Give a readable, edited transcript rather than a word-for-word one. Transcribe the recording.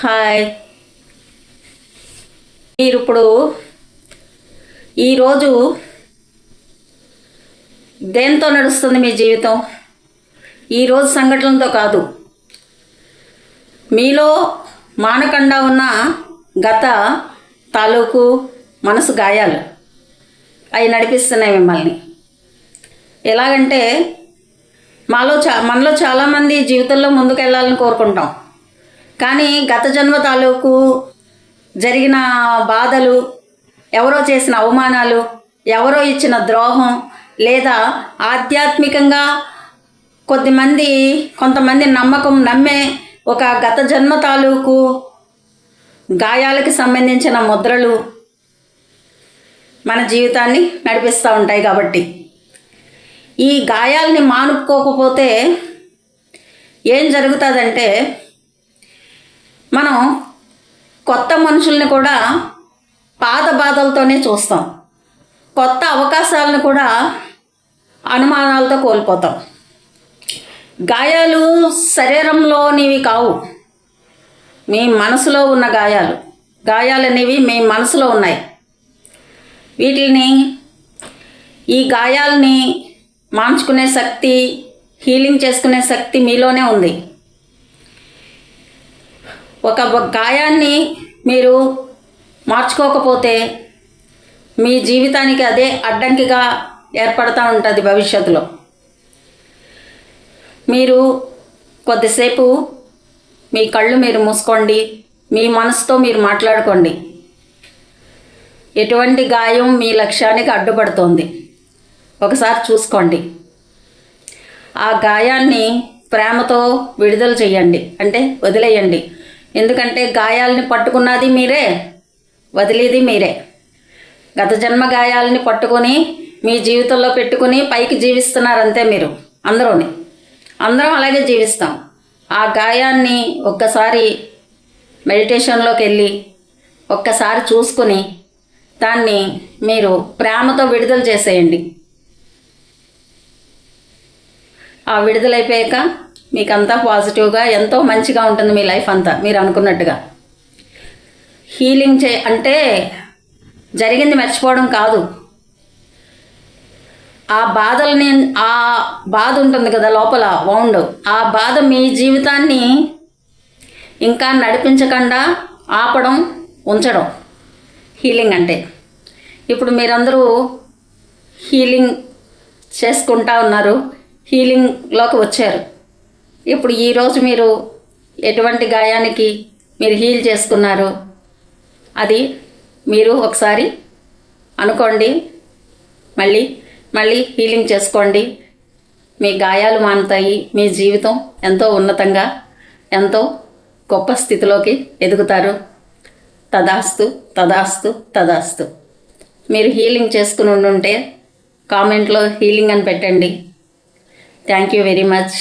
Hi. మీరు ఇప్పుడు ఈరోజు దేంతో నడుస్తుంది మీ జీవితం? ఈరోజు సంఘటనలతో కాదు, మీలో మానకుండా ఉన్న గత తాలూకు మనసు గాయాలు అవి నడిపిస్తున్నాయి మిమ్మల్ని. ఎలాగంటే మనలో చాలామంది జీవితంలో ముందుకు వెళ్ళాలని కోరుకుంటాం, కానీ గత జన్మ తాలూకు జరిగిన బాధలు, ఎవరో చేసిన అవమానాలు, ఎవరో ఇచ్చిన ద్రోహం, లేదా ఆధ్యాత్మికంగా కొంతమంది నమ్మే ఒక గత జన్మ తాలూకు గాయాలకి సంబంధించిన ముద్రలు మన జీవితాన్ని నడిపిస్తూ ఉంటాయి. కాబట్టి ఈ గాయాలని మానుకోకపోతే ఏం జరుగుతుందంటే, మనం కొత్త మనుషుల్ని కూడా పాత బాధలతోనే చూస్తాం, కొత్త అవకాశాలను కూడా అనుమానాలతో కోల్పోతాం. గాయాలు శరీరంలోనివి కావు, మీ మనసులో ఉన్న గాయాలు అనేవి మీ మనసులో ఉన్నాయి. ఈ గాయాలని మార్చుకునే శక్తి, హీలింగ్ చేసుకునే శక్తి మీలోనే ఉంది. ఒక గాయాన్ని మీరు మార్చుకోకపోతే మీ జీవితానికి అదే అడ్డంకిగా ఏర్పడుతూ ఉంటుంది భవిష్యత్తులో. మీరు కొద్దిసేపు మీ కళ్ళు మీరు మూసుకోండి, మీ మనసుతో మీరు మాట్లాడుకోండి. ఎటువంటి గాయం మీ లక్ష్యానికి అడ్డుపడుతోంది ఒకసారి చూసుకోండి. ఆ గాయాన్ని ప్రేమతో విడుదల చేయండి, అంటే వదిలేయండి. ఎందుకంటే గాయాలని పట్టుకున్నది మీరే, వదిలేది మీరే. గత జన్మ గాయాలని పట్టుకొని మీ జీవితంలో పెట్టుకుని పైకి జీవిస్తున్నారు అంతే. మీరు అందరం అలాగే జీవిస్తాం. ఆ గాయాన్ని ఒక్కసారి మెడిటేషన్లోకి వెళ్ళి ఒక్కసారి చూసుకుని దాన్ని మీరు ప్రేమతో విడుదల చేసేయండి. ఆ విడుదలైపోయాక మీకంతా పాజిటివ్గా ఎంతో మంచిగా ఉంటుంది మీ లైఫ్ అంతా. మీరు అనుకున్నట్టుగా హీలింగ్ అంటే జరిగింది మర్చిపోవడం కాదు, ఆ బాధ ఉంటుంది కదా లోపల వౌండ్, ఆ బాధ మీ జీవితాన్ని ఇంకా నడిపించకుండా ఆపడం, ఉంచడం హీలింగ్ అంటే. ఇప్పుడు మీరందరూ హీలింగ్ చేసుకుంటా ఉన్నారు, హీలింగ్లోకి వచ్చారు. ఇప్పుడు ఈరోజు మీరు ఎటువంటి గాయానికి మీరు హీల్ చేసుకున్నారు అది మీరు ఒకసారి అనుకోండి. మళ్ళీ హీలింగ్ చేసుకోండి. మీ గాయాలు మానుతాయి, మీ జీవితం ఎంతో ఉన్నతంగా, ఎంతో గొప్ప స్థితిలోకి ఎదుగుతారు. తదాస్తు తదాస్తు తదాస్తు. మీరు హీలింగ్ చేసుకుని ఉంటే కామెంట్లో హీలింగ్ అని పెట్టండి. Thank you very much.